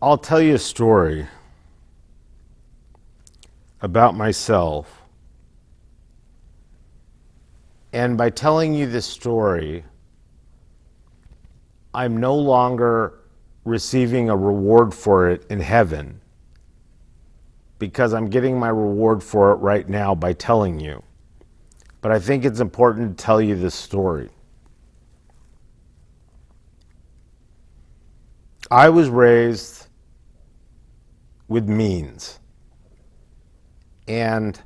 I'll tell you a story about myself. And by telling you this story, I'm no longer receiving a reward for it in heaven, because I'm getting my reward for it right now by telling you. But I think it's important to tell you this story. I was raised with means. And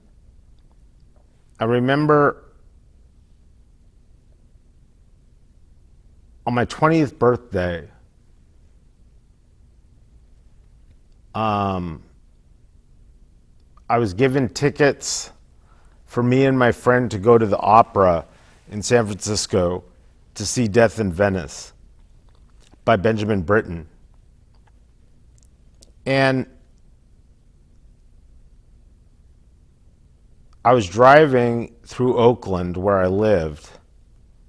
I remember on my 20th birthday, I was given tickets for me and my friend to go to the opera in San Francisco to see Death in Venice by Benjamin Britten. And I was driving through Oakland, where I lived,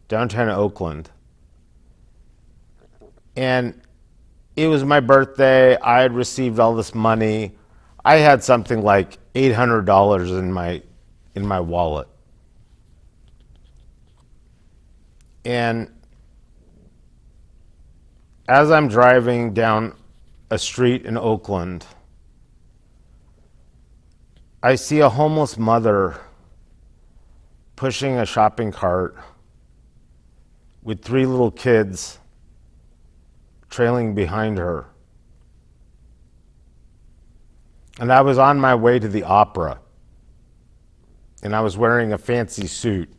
downtown Oakland. And it was my birthday. I had received all this money. I had something like $800 in my wallet. And as I'm driving down a street in Oakland, I see a homeless mother pushing a shopping cart with 3 little kids trailing behind her. And I was on my way to the opera, and I was wearing a fancy suit.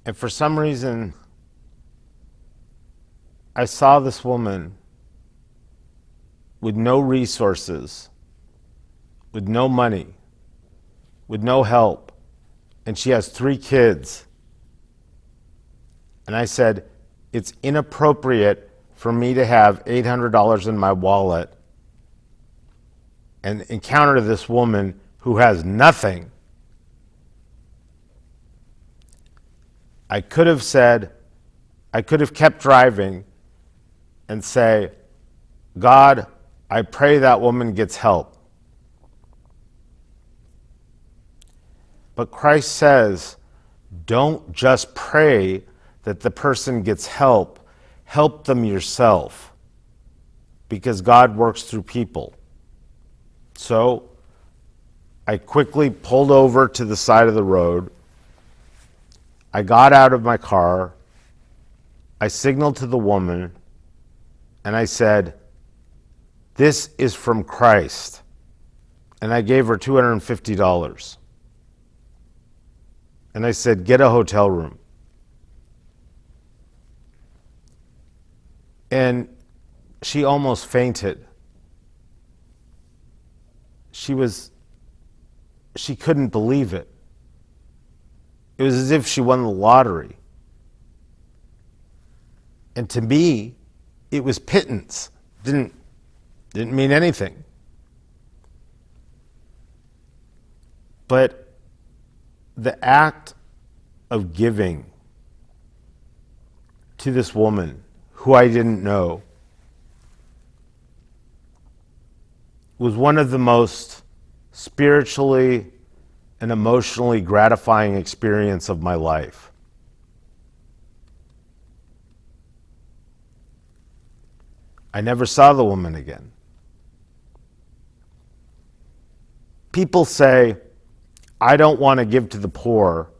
And for some reason, I saw this woman with no resources, with no money, with no help, and she has 3 kids. And I said, it's inappropriate for me to have $800 in my wallet and encounter this woman who has nothing. I could have kept driving and say, God, I pray that woman gets help. But Christ says, don't just pray that the person gets help. Help them yourself, because God works through people. So I quickly pulled over to the side of the road. I got out of my car. I signaled to the woman, and I said, this is from Christ. And I gave her $250. And I said, get a hotel room. And she almost fainted. She couldn't believe it. It was as if she won the lottery. And to me, it was pittance. Didn't mean anything. But the act of giving to this woman who I didn't know was one of the most spiritually and emotionally gratifying experience of my life. I never saw the woman again. People say, I don't want to give to the poor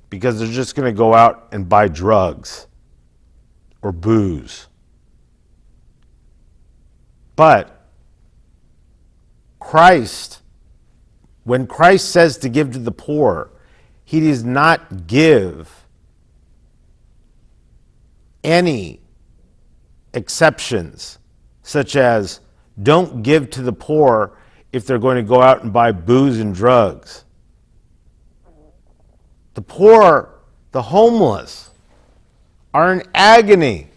because they're just going to go out and buy drugs or booze. But Christ, when Christ says to give to the poor, he does not give any exceptions, such as don't give to the poor if they're going to go out and buy booze and drugs. The poor, the homeless, are in agony.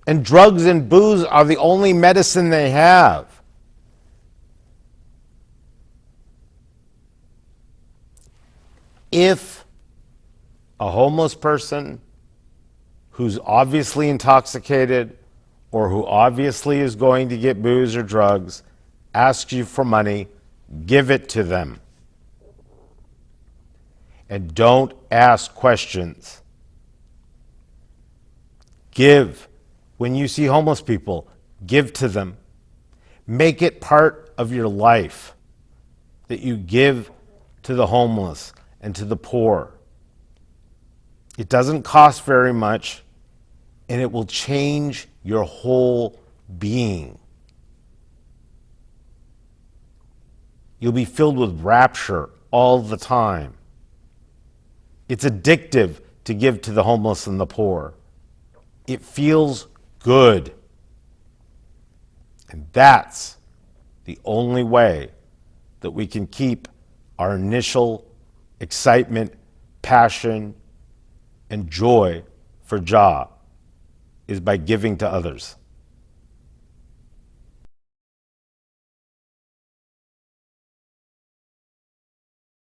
And drugs and booze are the only medicine they have. If a homeless person who's obviously intoxicated or who obviously is going to get booze or drugs asks you for money, give it to them. And don't ask questions. Give. When you see homeless people, give to them. Make it part of your life that you give to the homeless and to the poor. It doesn't cost very much, and it will change your whole being. You'll be filled with rapture all the time. It's addictive to give to the homeless and the poor. It feels good. And that's the only way that we can keep our initial excitement, passion, and joy for Jah is by giving to others.